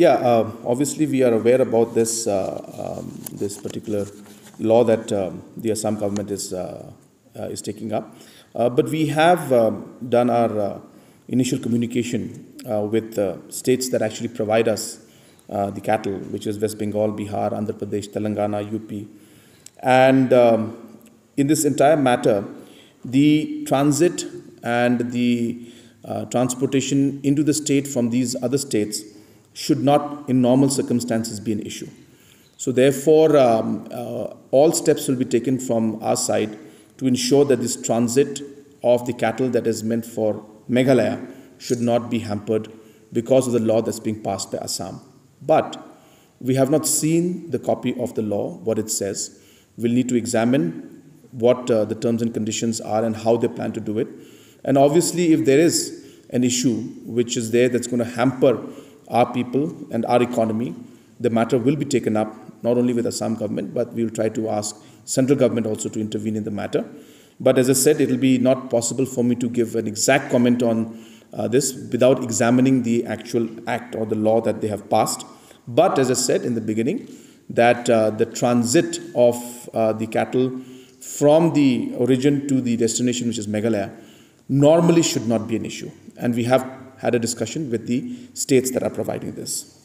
Yeah, obviously we are aware about this this particular law that the Assam government is taking up, but we have done our initial communication with states that actually provide us the cattle, which is West Bengal, Bihar, Andhra Pradesh, Telangana, UP, and in this entire matter, the transit and the transportation into the state from these other states should not, in normal circumstances, be an issue. So, therefore, all steps will be taken from our side to ensure that this transit of the cattle that is meant for Meghalaya should not be hampered because of the law that's being passed by Assam. But we have not seen the copy of the law, what it says. We'll need to examine what the terms and conditions are and how they plan to do it. And obviously, if there is an issue which is there that's going to hamper our people and our economy, the matter will be taken up not only with Assam government, but we will try to ask central government also to intervene in the matter. But as I said, it will be not possible for me to give an exact comment on this without examining the actual act or the law that they have passed. But as I said in the beginning, that the transit of the cattle from the origin to the destination, which is Meghalaya, normally should not be an issue. And we have had a discussion with the states that are providing this.